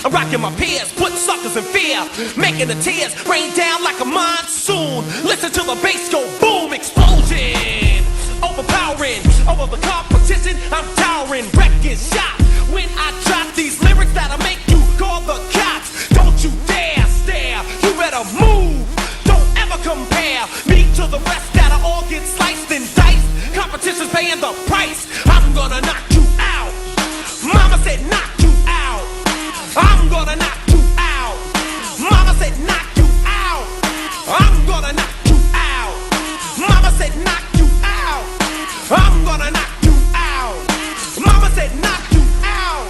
I'm rocking my peers, putting suckers in fear, making the tears rain down like a monsoon. Listen to the bass go boom, explosion, overpowering, over the competition. I'm towering, wrecking shop. When I drop these lyrics that'll make you call the cops. Don't you dare stare, you better move. Don't ever compare me to the rest that'll all get sliced and diced. Competition's paying the price. I'm gonna knock you out. Mama said knock you out. I'm gonna knock you out. Mama said knock you out. I'm gonna knock you out. Mama said knock you out. I'm gonna knock you out. Mama said knock you out.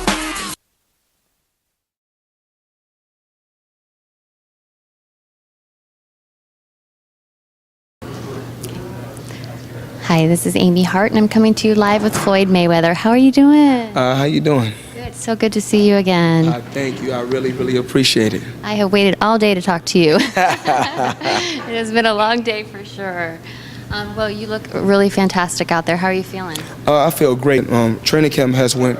Hi, this is Amy Hart, and I'm coming to you live with Floyd Mayweather. How are you doing? How you doing? Good. So good to see you again. Thank you. I really, really appreciate it. I have waited all day to talk to you. It has been a long day for sure. Well, you look really fantastic out there. How are you feeling? I feel great. Training camp has went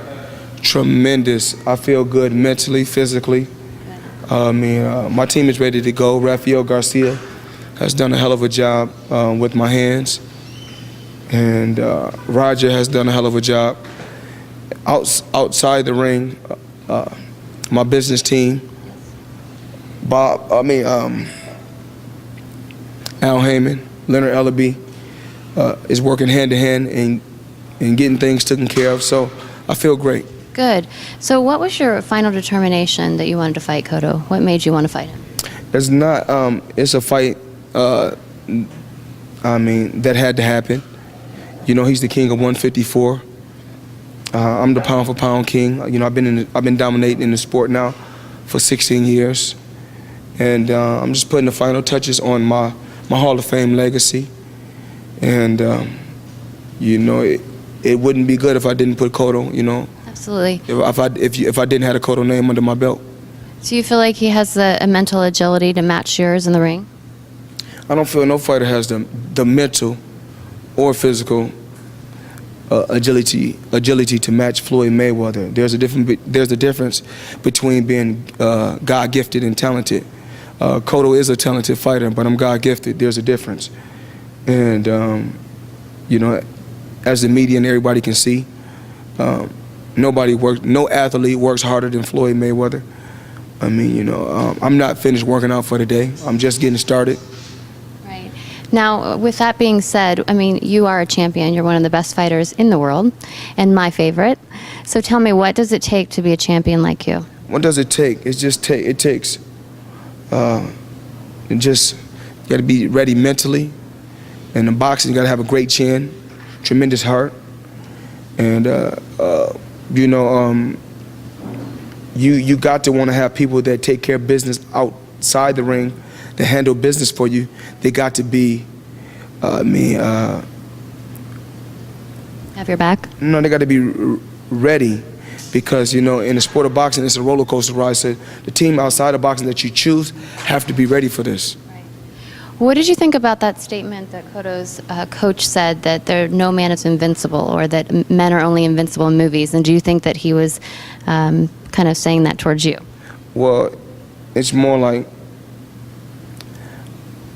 tremendous. I feel good mentally, physically. My team is ready to go. Rafael Garcia has done a hell of a job with my hands. And Roger has done a hell of a job. Outside the ring, my business team, Al Heyman, Leonard Ellaby, is working hand in hand and getting things taken care of. So I feel great. Good. So what was your final determination that you wanted to fight Cotto? What made you want to fight him? It's not. It's a fight. That had to happen. You know, he's the king of 154. I'm the pound for pound king. You know, I've been dominating in the sport now for 16 years, and I'm just putting the final touches on my Hall of Fame legacy. And you know, it wouldn't be good if I didn't put Cotto. You know, absolutely. If I didn't have a Cotto name under my belt. So you feel like he has a mental agility to match yours in the ring? I don't feel no fighter has the mental or physical agility to match Floyd Mayweather. There's a difference between being God-gifted and talented. Cotto is a talented fighter, but I'm God-gifted. There's a difference. And you know, as the media and everybody can see, no athlete works harder than Floyd Mayweather. I mean, you know, I'm not finished working out for the day. I'm just getting started. Now, with that being said, I mean, you are a champion. You're one of the best fighters in the world, and my favorite. So tell me, what does it take to be a champion like you? What does it take? It takes. You got to be ready mentally. And in boxing, you got to have a great chin, tremendous heart, and you know, you got to want to have people that take care of business outside the ring, that handle business for you. They got to be, Have your back? No, they got to be ready, because, you know, in the sport of boxing, it's a roller coaster ride. So the team outside of boxing that you choose have to be ready for this. Right. What did you think about that statement that Cotto's coach said, that no man is invincible, or that men are only invincible in movies? And do you think that he was kind of saying that towards you? Well, it's more like,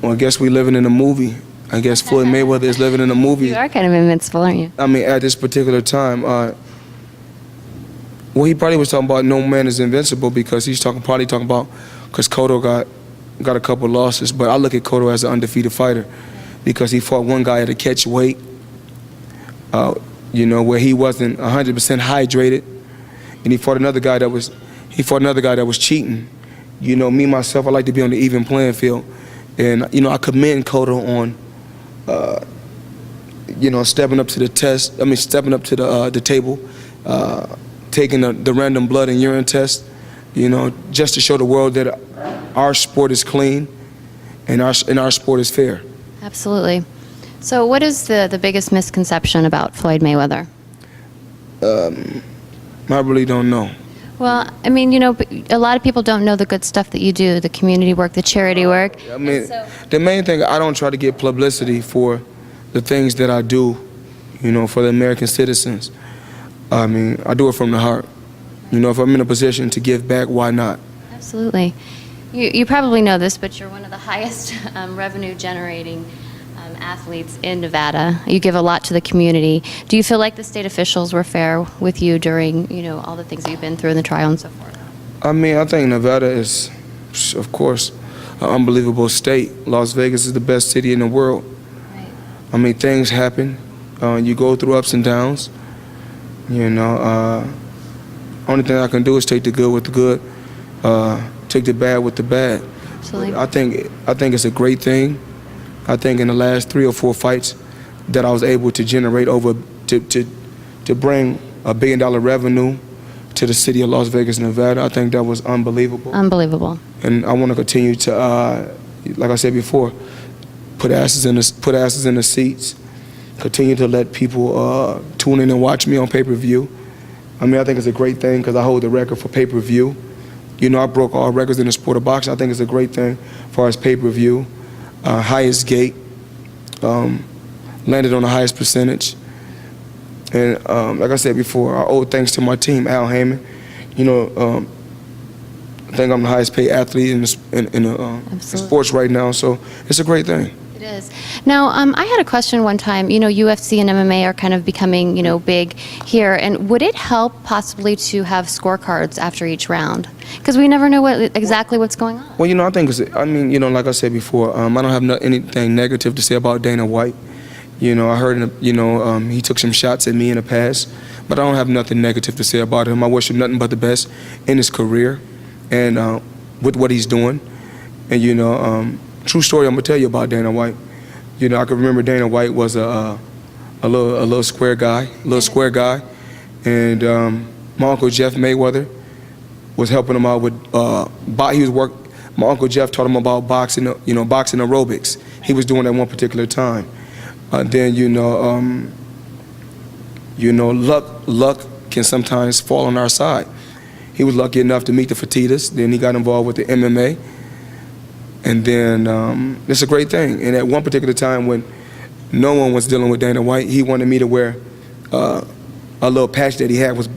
well, I guess we're living in a movie. I guess Floyd Mayweather is living in a movie. You are kind of invincible, aren't you? I mean, at this particular time, well, he probably was talking about no man is invincible, because he's probably talking about because Cotto got a couple losses. But I look at Cotto as an undefeated fighter, because he fought one guy at a catch weight, you know, where he wasn't 100% hydrated, and he fought another guy that was cheating. You know, me myself, I like to be on the even playing field. And, you know, I commend Cotto on, you know, stepping up to the test. I mean, stepping up to the table, taking the random blood and urine test, you know, just to show the world that our sport is clean and our sport is fair. Absolutely. So what is the biggest misconception about Floyd Mayweather? I really don't know. Well, I mean, you know, a lot of people don't know the good stuff that you do, the community work, the charity work. I mean, the main thing, I don't try to get publicity for the things that I do, you know, for the American citizens. I mean, I do it from the heart. You know, if I'm in a position to give back, why not? Absolutely. You probably know this, but you're one of the highest revenue generating athletes in Nevada. You give a lot to the community. Do you feel like the state officials were fair with you during, all the things that you've been through in the trial and so forth? I mean, I think Nevada is, of course, an unbelievable state. Las Vegas is the best city in the world. Right. I mean, things happen. You go through ups and downs. Only thing I can do is take the good with the good, take the bad with the bad. Absolutely. I think it's a great thing. I think in the last 3 or 4 fights that I was able to generate to bring $1 billion revenue to the city of Las Vegas, Nevada. I think that was unbelievable. Unbelievable. And I want to continue to, like I said before, put asses in the seats. Continue to let people tune in and watch me on pay-per-view. I mean, I think it's a great thing because I hold the record for pay-per-view. I broke all records in the sport of boxing. I think it's a great thing as far as pay-per-view. Highest gate, landed on the highest percentage. And like I said before, I owe thanks to my team, Al Heyman. I think I'm the highest paid athlete in sports right now, so it's a great thing. It is. Now, I had a question one time. UFC and MMA are kind of becoming, big here. And would it help possibly to have scorecards after each round? Because we never know exactly what's going on. Well, I think like I said before, I don't have anything negative to say about Dana White. I heard, he took some shots at me in the past, but I don't have nothing negative to say about him. I wish him nothing but the best in his career and with what he's doing. And, true story I'm gonna tell you about Dana White. I can remember Dana White was a little square guy, and my uncle Jeff Mayweather was helping him out with my uncle Jeff taught him about boxing, boxing aerobics. He was doing that one particular time. Then luck can sometimes fall on our side. He was lucky enough to meet the Fertittas. Then he got involved with the MMA. And then it's a great thing. And at one particular time when no one was dealing with Dana White, he wanted me to wear a little patch that he had was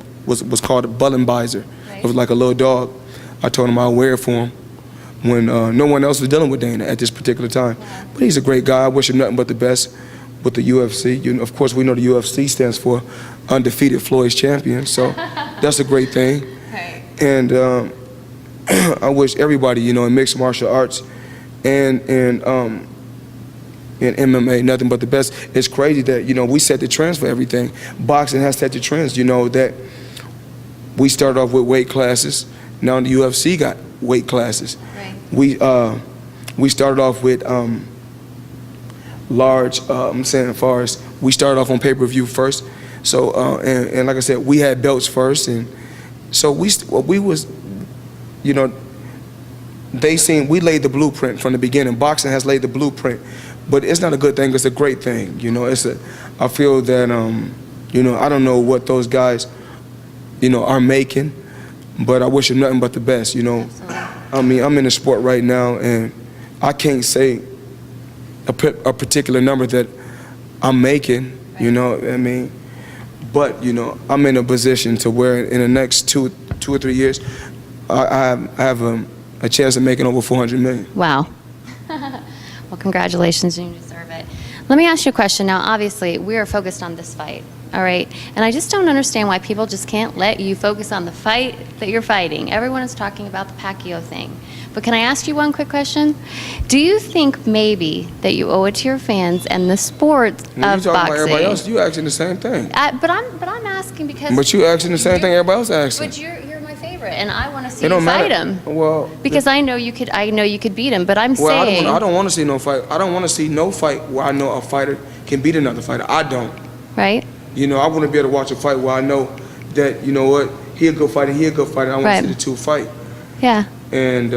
called a Bullenbizer. Right. It was like a little dog. I told him I'd wear it for him when no one else was dealing with Dana at this particular time. Wow. But he's a great guy. I wish him nothing but the best with the UFC. Of course, we know the UFC stands for undefeated Floyd's champion, so that's a great thing. Right. And I wish everybody, in mixed martial arts and in MMA, nothing but the best. It's crazy that, we set the trends for everything. Boxing has set the trends, that we started off with weight classes. Now the UFC got weight classes. Right. We started off with large, I'm saying as far as, we started off on pay-per-view first. So, and like I said, we had belts first. And so we was, we laid the blueprint from the beginning. Boxing has laid the blueprint, but it's not a good thing. It's a great thing. I feel that, I don't know what those guys, are making, but I wish them nothing but the best. Absolutely. I mean, I'm in the sport right now, and I can't say a particular number that I'm making. Right. But I'm in a position to where in the next two or 3 years, I have a chance of making over $400 million. Wow. Well, congratulations, you deserve it. Let me ask you a question. Now, obviously, we are focused on this fight, all right? And I just don't understand why people just can't let you focus on the fight that you're fighting. Everyone is talking about the Pacquiao thing. But can I ask you one quick question? Do you think maybe that you owe it to your fans and the sport of you talking boxing? about everybody else, you asking the same thing. But I'm asking because. But you asking the same thing everybody else asking. But you're my favorite, and I want to see you fight him. Well, because I know you could beat him. But I'm saying. I don't want to see no fight. I don't want to see no fight where I know a fighter can beat another fighter. I don't. Right. I want to be able to watch a fight where I know that he a good fighter, I want to see the two fight. Yeah. And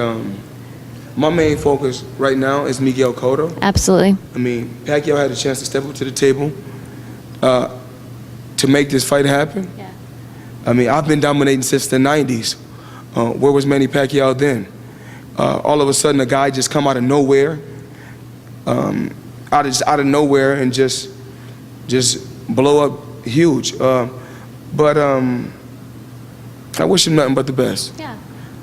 my main focus right now is Miguel Cotto. Absolutely. I mean, Pacquiao had a chance to step up to the table to make this fight happen. Yeah. I mean, I've been dominating since the 90s. Where was Manny Pacquiao then? All of a sudden, a guy just come out of nowhere, out of nowhere, and just blow up huge. But I wish him nothing but the best. Yeah.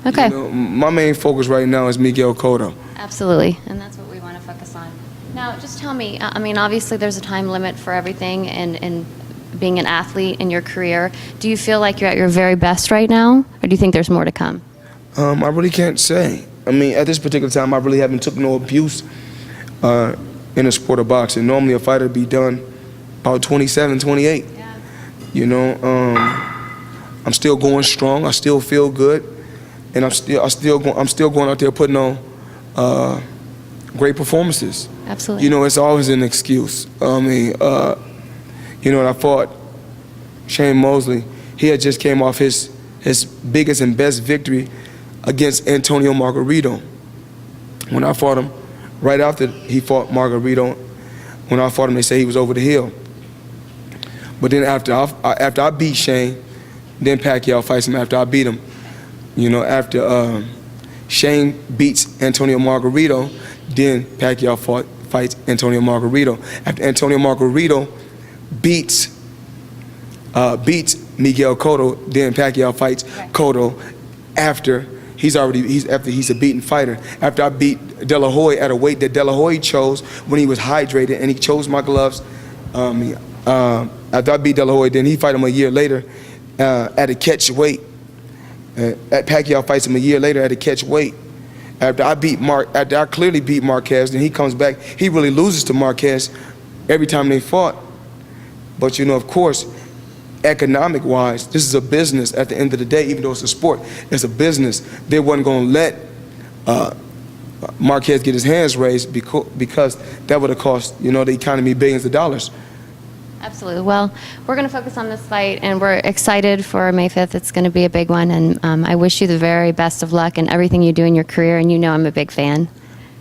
Okay. You know, my main focus right now is Miguel Cotto. Absolutely, and that's what we want to focus on. Now, just tell me, I mean, obviously there's a time limit for everything and being an athlete in your career. Do you feel like you're at your very best right now, or do you think there's more to come? I really can't say. I mean, at this particular time, I really haven't took no abuse in the sport of boxing. Normally, a fighter be done about 27, 28. Yeah. You know, I'm still going strong. I still feel good, and I'm still going out there putting on great performances. Absolutely. You know, it's always an excuse. I mean, you know, when I fought Shane Mosley, he had just came off his biggest and best victory against Antonio Margarito. When I fought him, right after he fought Margarito, when I fought him, they say he was over the hill. But then after I beat Shane, then Pacquiao fights him after I beat him. You know, after Shane beats Antonio Margarito, then Pacquiao fights Antonio Margarito. After Antonio Margarito beats Miguel Cotto, then Pacquiao fights Cotto after he's a beaten fighter. After I beat De La Hoya at a weight that De La Hoya chose when he was hydrated, and he chose my gloves. After I beat De La Hoya, then he fight him a year later at a catch weight. Pacquiao fights him a year later at a catch weight. After I clearly beat Marquez, then he comes back. He really loses to Marquez every time they fought. But you know, of course, economic-wise, this is a business at the end of the day. Even though it's a sport, it's a business. They wasn't going to let Marquez get his hands raised because that would have cost, you know, the economy billions of dollars. Absolutely. Well, we're going to focus on this fight, and we're excited for May 5th. It's going to be a big one, and I wish you the very best of luck in everything you do in your career, and you know I'm a big fan.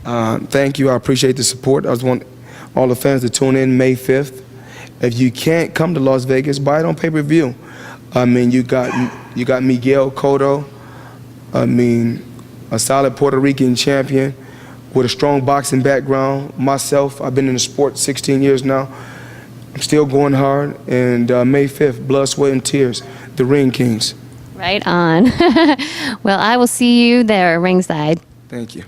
Thank you. I appreciate the support. I just want all the fans to tune in May 5th. If you can't come to Las Vegas, buy it on pay-per-view. I mean, you got Miguel Cotto. I mean, a solid Puerto Rican champion with a strong boxing background. Myself, I've been in the sport 16 years now. I'm still going hard. And May 5th, blood, sweat, and tears, the Ring Kings. Right on. Well, I will see you there ringside. Thank you.